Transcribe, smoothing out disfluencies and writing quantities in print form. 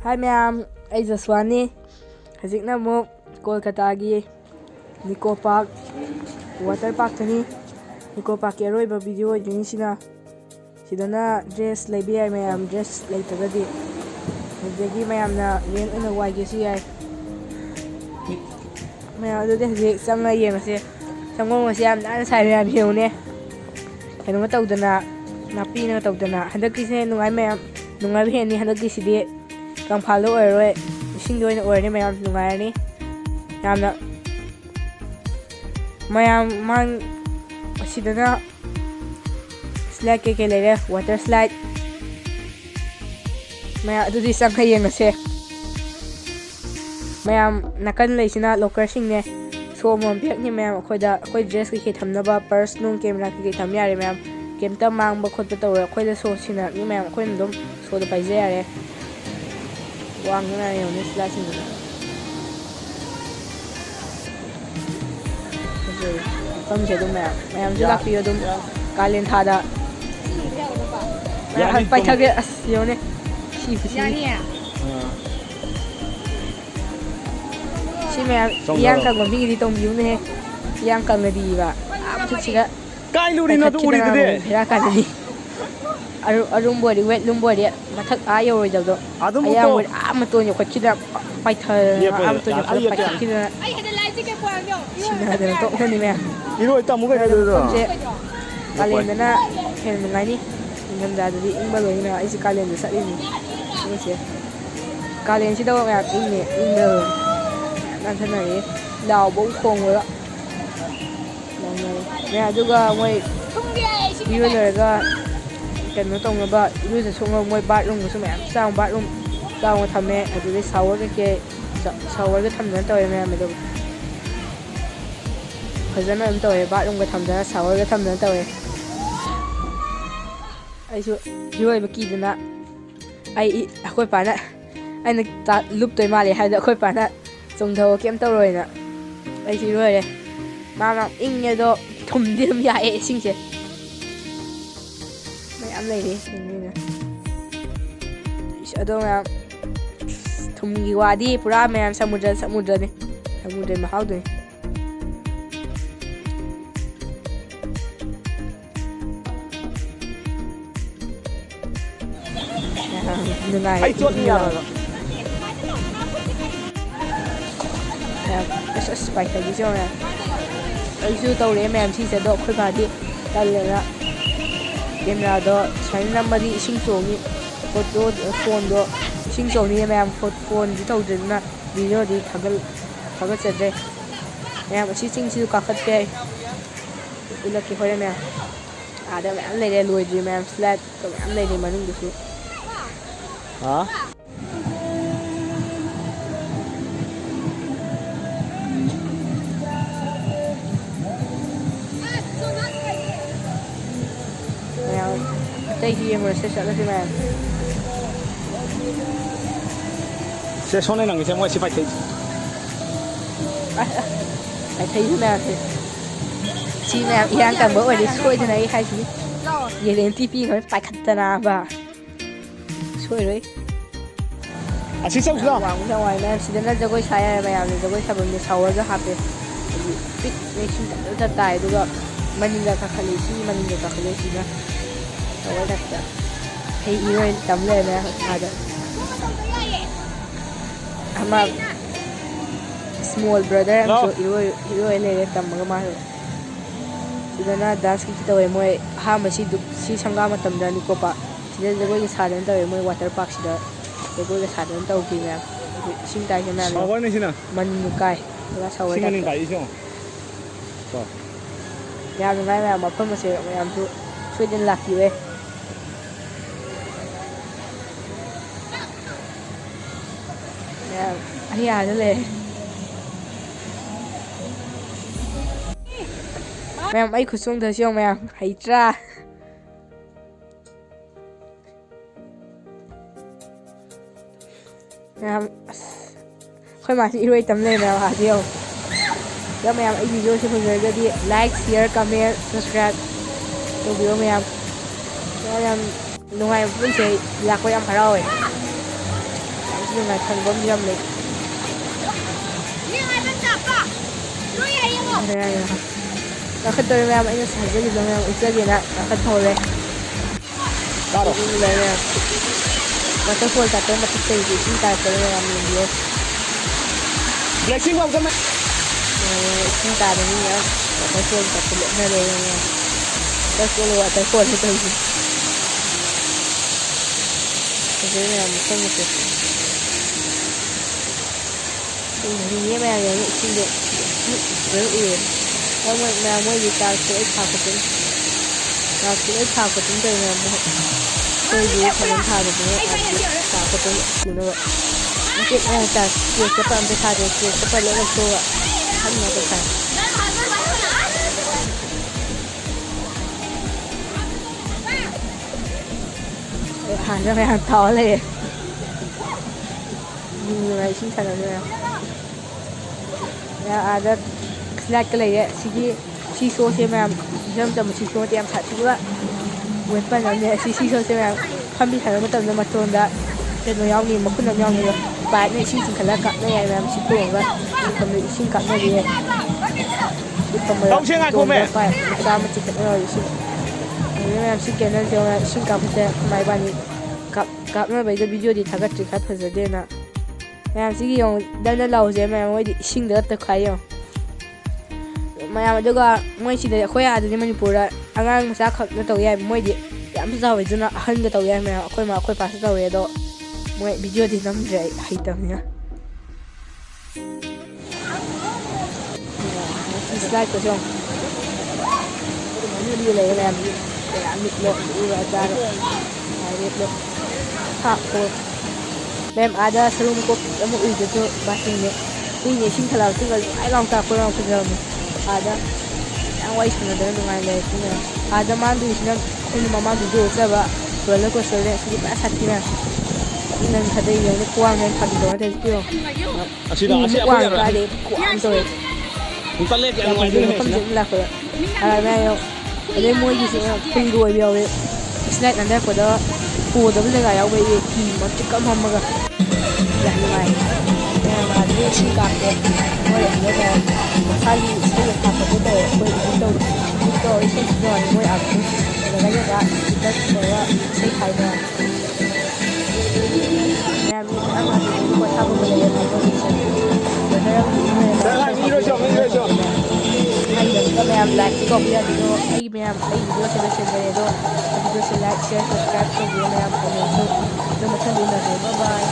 Hi ma'am, I'm Jaswani. Hajikna mo Kolkata gi Nico Park water park tani. Nico Park ki aroi ba video jini sina. Sidana dress laibi ai ma'am dress laitagadi. Hajigi ma'am na yen ina wage su yai. Ma'am adu de hajik sanga yengase. Sangong ngase am na sai ma'am hiune. Kanu tawdana napi na tawdana handaki se nungai ma'am nungai he ni handaki sidi kang phalo oiroi ising doina oirni ma'am nungai ni yamna ma'am man asidana slide ke lere water slide ma'am adu di sang hayengase ma'am nakan leisina locker sing ne so mom pek ni ma'am khoi dress ke thamnaba purse nung camera ke tham yare ma'am kemta mangba khotpa tawra khoi da so sina ni ma'am khoi ndom so da paije yare wang na yone sla sing da kam je dum ma'am ju lak piyo dum kalen tha da ya pai thage as yone si si si ma'am yang ka gom bi di tong biu ne yang ka ngadi ba am chu chiga kai lu ri no tu uri de phera ka ni arum body wet lum body mathak ayo roi dab do aya wet am to nyo khachida pai tha am to nyo pai khachida ai hada lai ti ke kwang yo sina da to ni me iro ta mu ga do do kalen na hen ngai ni ngam da di ingba lo ni ai si kalen da sa ni ni se kalen si do ga ing ni ing de nan thana ni lao bong khong loเนี่ยดูก็มวยยืนเลยก็กันมาตรงกับว่าดูจะช่วงมวยบาดลงก็สมัยสร้างบาดลงสร้างมาทำแม่อาจจะได้เสาก็แกเสาก็ทำนั้นต่อยแม่ไม่ดูเพราะฉะนั้นต่อยบาดลงก็ทำนั้นเสาก็ทำนั้นต่อยไอ้ช่วยเมื่อกี้นะไอ้ค่อยป่านนะไอ้นักตัดรูปตัวมาเลยให้เด็กค่อยป่านนะส่งเธอเก็บตัวเลยนะไอ้ช่วยเลยมาอิงเนี่ยdo thùng đi thùng dài xinh chứ mày ăn này đi như này sợ đâu mà thùng gì qua đi pura mày ăn samudra đi samudra mà hao rồi này ai chốt đi à cái spike cái gì vậy ai chú tàu này mày chỉ sẽ đọc khơi bài đi ta liền là em là đó sáng năm mà đi sinh sống đi photo phone đó sinh sống đi mày phone chỉ tàu đến là video đi thằng cái chuyện đấy mày mà chỉ sinh chỉ có khát cái là cái hồi mày à đó mày ăn này để lùi đi mày flat mày ăn này để mà nung được chứ hả đây thì mình sẽ chọn cái này sẽ số này là người xem mua sẽ phải thấy thế nào thì chị nào yên cả bữa đi xuôi thế này hay gì về đến tivi nó phải khát na và xuôi đấy à xin xong chưa hoàng ra ngoài em xin đến là tôi sai mày làm tôi sai bên sau rồi hấp đấy bít mấy chuyện rất tài đúng không mình là các khali xí mình là các khali xí nữa rồi đặt thấy yêu tấm lên nè à đó ama small brother em so yêu lên tấm cái mà rồi thì là dance cái tàu em mới ha mà si sangga mà tấm ra đi cô pa thì là cái sao đến tàu em mới water park gì đó cái sao đến tàu kia nè sinh tay cho nên sáu này xin à mình cái là sau xin đấy mình cái gì không nhà mình lại mà phân mà sẽ làm chú suy đến lạc gì vậy anh à nó lên mẹ ấy khử xuống thời không mẹ hãy ra mẹ khơi mà chị đuôi tấm lên nào hả tiêu nếu mẹ ấy video cho mọi người đi like share comment subscribe cho video mẹ em lúc này vẫn sẽ lạc quay em phải rồi ꯅꯨꯡꯉꯥꯏ ꯈꯪꯕ ꯑꯃ ꯌꯥꯝ ꯂꯩ ꯀꯥꯈꯠꯇꯧꯔꯦ ꯃꯌꯥꯝ ꯑꯩꯅ ꯍꯥꯏꯖꯈꯤꯕ ꯃꯌꯥꯝ ꯎꯠꯆꯒꯦꯅ ꯀꯥꯈꯠꯍꯧꯔꯦ ꯃꯌꯥꯝ waterfall ꯇꯥꯞꯇ ꯃꯊꯛꯇꯒꯤ ꯏꯁꯤꯡ ꯇꯥꯔꯛꯄꯗ ꯃꯌꯥꯝ ꯌꯦꯡꯕꯤꯌꯣ Blessing welcome. ꯏꯁꯤꯡ ꯇꯥꯕꯅꯤ ꯃꯌꯥꯝ ꯋꯥꯇꯔꯐꯣꯜ ꯇꯥꯞꯇ ꯂꯦꯞꯅꯔꯦ ꯃꯌꯥꯝ ꯋꯥꯇꯔꯐꯣꯜ ꯇꯧꯔꯤꯁꯤ ꯐꯖꯩ ꯃꯌꯥꯝ ꯃꯐꯝꯁꯦ ꯌꯦꯡꯉꯦ ꯃꯌꯥꯝ ꯌꯦꯡꯉꯦ ꯏꯁꯤꯡꯗꯣ ꯐꯖꯅ ꯎꯏꯌꯦ ꯃꯌꯥꯝ ꯃꯣꯏꯒꯤ ꯆꯥꯔꯖꯇꯣ ꯂꯣꯏ ꯊꯥꯛꯄꯗꯨꯅꯤ ꯆꯥꯔꯖꯇꯣ ꯂꯣꯏ ꯊꯥꯛꯄꯗꯨꯅꯤ ꯇꯧꯋꯤ ꯃꯌꯥꯝ ꯑꯩꯈꯣꯏꯒꯤ ꯊꯥꯕꯜ ꯊꯥꯕꯗꯨꯅ ꯊꯥꯛꯄꯗꯨ ꯁꯨꯅꯕ ꯃꯆꯦꯠ ꯃꯌꯥꯝ ꯆꯥꯔꯖ ꯀꯦꯛ ꯆꯠꯄ ꯑꯝꯇ ꯊꯥꯗꯦ ꯀꯦꯛ ꯆꯠꯄ ꯂꯣꯏ ꯂꯧꯊꯣꯛꯑꯒ ꯑꯍꯟ ꯉꯥꯛꯇ ꯊꯥꯏ ꯍꯥꯟꯅ ꯃꯌꯥꯝ ꯊꯥꯎ ꯂꯩꯌꯦ ꯅꯨꯡꯉꯥꯏ ꯏꯁꯤꯡ ꯁꯥꯟꯅꯕ ꯃꯌꯥꯝ ꯑꯥꯗ ꯁ꯭ꯂꯥꯏꯠꯀ ꯂꯩꯌꯦ ꯁꯤ ꯁꯣꯁꯦ ꯃꯌꯥꯝ ꯏꯆꯝ ꯆꯝꯕ ꯁꯤ ꯁꯣꯁꯦ ꯌꯥꯝ ꯁꯥꯊꯤꯕ ꯋꯦꯄꯟ ꯑꯃꯅꯦ ꯁꯤ ꯁꯣꯁꯦ ꯃꯌꯥꯝ ꯐꯝꯕꯤ ꯁꯥꯟꯅꯕ ꯃꯇꯝꯗ ꯃꯇꯣꯟꯗ ꯀꯩꯅꯣ ꯌꯥꯎꯅꯤ ꯃꯈꯨꯟ ꯑꯃ ꯌꯥꯎꯅꯤ ꯄꯥꯏꯞꯅ ꯏꯁꯤꯡ ꯆꯤꯡꯈꯠꯂꯒ ꯀꯥꯞꯅ ꯌꯥꯏ ꯃꯌꯥꯝ ꯁꯤ ꯇꯣꯡꯉꯒ ꯃꯐꯝꯗ ꯏꯁꯤꯡ ꯀꯥꯞꯅꯔꯤꯌꯦ ꯁꯤ ꯐꯝꯕꯗ ꯇꯣꯡꯕ ꯄꯥꯏꯞ ꯃꯆꯥ ꯑꯃ ꯆꯤꯡꯈꯠꯅꯔ ꯏꯁꯤꯡ ꯑꯗꯨꯗ ꯃꯌꯥꯝ ꯁꯤ ꯀꯦꯅꯜꯁꯦ ꯏꯁꯤꯡ ꯀꯥꯞꯄꯁꯦ ꯈꯨꯃꯥꯏ ꯏꯕꯥꯅꯤ ꯀꯥꯞꯅꯕꯩꯗ ꯚꯤꯗꯤꯑꯣꯗꯤ ꯊꯥꯒꯠꯇ꯭ꯔꯤ ꯈꯔ ꯐꯖꯗꯦꯅ ꯃꯌꯥꯝ ꯁꯤꯒꯤ ꯌꯦꯡꯉꯨ ꯗꯪꯗꯪ ꯂꯥꯎꯁꯦ ꯃꯌꯥꯝ ꯃꯣꯏꯗꯤ ꯏꯁꯤꯡꯗ ꯇꯈꯥꯏ ꯌꯦꯡꯉꯨ ꯃꯌꯥꯝ ꯑꯗꯨꯒ ꯃꯣꯏ ꯁꯤꯗ ꯑꯩꯈꯣꯏ ꯑꯥꯗꯗꯤ ꯃꯅꯤꯄꯨꯔꯗ ꯑꯉꯥꯡ ꯃꯆꯥ ꯈꯛꯅ ꯇꯧ ꯌꯥꯏ ꯃꯣꯏꯗꯤ ꯌꯥꯝ ꯆꯥꯎꯋꯦ ꯑꯗꯨꯅ ꯑꯍꯟꯒ ꯇꯧ ꯌꯥꯏ ꯃꯌꯥꯝ ꯑꯩꯈꯣꯏ ꯃꯥ ꯑꯩꯈꯣꯏ ꯄꯥꯁꯨ ꯇꯧꯋꯦ ꯑꯗꯣ ꯃꯣꯏ ꯚꯤꯗꯤꯑꯣꯗꯤ ꯅꯝꯗ꯭ꯔꯦ ꯑꯩ ꯍꯩꯇꯕꯅꯤꯅ ꯁ꯭ꯂꯥꯏꯠꯀꯁꯨ ꯌꯦꯡꯉꯨ ꯂꯩꯌꯦ ꯃꯌꯥꯝ ꯃꯤꯠꯂꯣ ꯎꯔ ꯆꯥꯔꯣ ꯔꯦꯠꯂꯣ ꯍꯥꯞꯄꯣ ꯃꯌꯥꯝ ꯑꯥꯗ ꯁꯔꯨ ꯃꯀꯣꯛ ꯑꯃ ꯎꯏꯗꯁꯨ ꯕꯥꯁꯤꯡꯅꯦ ꯍꯨꯏꯅꯦ ꯏꯁꯤꯡ ꯊꯜꯂꯛꯑ ꯃꯇꯨꯡꯗ ꯂꯥꯏ ꯂꯥꯎ ꯇꯥꯛꯄ ꯌꯥꯝ ꯐꯖꯕꯅꯦ ꯑꯥꯗ ꯌꯥꯝ ꯋꯥꯔꯤ ꯁꯥꯟꯅꯗꯅ ꯅꯨꯡꯉꯥꯏꯅ ꯂꯩꯔꯛꯄ ꯃꯌꯥꯝ ꯑꯥꯗ ꯃꯥꯡꯗꯣꯏꯁꯤꯅ ꯑꯩꯈꯣꯏꯅ ꯃꯃꯥꯡ ꯚꯤꯗꯤꯑꯣ ꯎꯠꯆꯕ ꯔꯣꯂꯔ ꯀꯣꯁꯇꯔꯅꯦ ꯁꯤꯗꯤ ꯄꯨꯔꯥ ꯁꯥꯊꯤ ꯃꯌꯥꯝ ꯅꯪ ꯊꯥꯗꯩ ꯌꯦꯡꯉꯨ ꯈ꯭ꯋꯥꯡ ꯅꯪ ꯊꯥꯕꯤꯗꯧ ꯅꯠꯇꯦ ꯌꯦꯡꯉꯨ ꯃꯨꯛ ꯋꯥꯡ ꯀꯥꯏꯗꯩ ꯈ꯭ꯋꯥꯡ ꯇꯧꯋꯦ ꯌꯥꯝ ꯋꯥꯡꯖꯩ ꯃꯐꯝꯁꯦ ꯑꯗꯨꯝ ꯂꯥꯛꯄꯗ ꯃꯌꯥꯝ ꯑꯗꯩ ꯃꯣꯏꯒꯤꯁꯨ ꯐꯨꯜꯒ ꯑꯣꯏꯕ ꯌꯥꯎꯋꯦ ꯁ꯭ꯂꯥꯏꯠ ꯅꯥꯟꯊꯔꯛꯄꯗ ꯄꯣꯗꯕ ꯖꯒꯥ ꯌꯥꯎꯕꯩ ꯍꯤ ꯃꯆꯤꯛ ꯑꯃ ꯐꯝꯃꯒ ꯌꯥꯝ ꯅꯨꯡꯉꯥꯏ ꯃꯌꯥꯝ ꯑꯥꯗꯗꯤ ꯏꯁꯤꯡ ꯀꯥꯞꯄꯦ ꯃꯣꯏ ꯑꯗꯨꯗ ꯃꯌꯥꯝ ꯃꯁꯥꯒꯤ ꯏꯁꯩꯒ ꯊꯥꯛꯄꯗꯣ ꯇꯧꯋꯦ ꯑꯩꯈꯣꯏ ꯏꯗꯤꯠ ꯇꯧꯔ ꯏꯁꯩ ꯁꯤꯖꯤꯟꯅꯕꯅꯤ ꯃꯣꯏ ꯑꯥꯗꯁꯨ ꯖꯒꯥ ꯖꯒꯥ ꯏꯁꯄꯤꯀꯔ ꯇꯧꯔꯒ ꯏꯁꯩ ꯊꯥꯏ ꯃꯌꯥꯝ ꯃꯤ ꯃꯌꯥꯝ ꯑꯗꯨꯗꯒꯤ ꯄꯣꯊꯥꯐꯝꯒ ꯂꯩꯌꯦ ꯐꯝꯐꯝꯒꯤꯁꯦ ꯋꯦꯗꯔ ꯑꯃ ꯍꯥꯏꯗꯕꯤꯗ ꯃꯌꯥꯝ ꯂꯥꯏꯛꯇꯤ ꯀꯧꯕ ꯌꯥꯗꯦꯗꯣ ꯑꯩ ꯚꯤꯗꯤꯑꯣꯁꯦ ꯂꯣꯏꯁꯤꯟꯖꯔꯦ ꯑꯗꯣ ꯚꯤꯗꯤꯑꯣꯁꯦ ꯂꯥꯏꯛ ꯁꯤꯌꯔ ꯁꯕꯁꯀ꯭ꯔꯥꯏꯕ ꯇꯧꯕꯤꯌꯣ ꯃꯌꯥꯝ ꯀꯣꯃꯦꯟꯁꯨ ꯑꯗꯨ ꯃꯊꯪꯗ ꯎꯅꯁꯦ ꯕꯥꯏ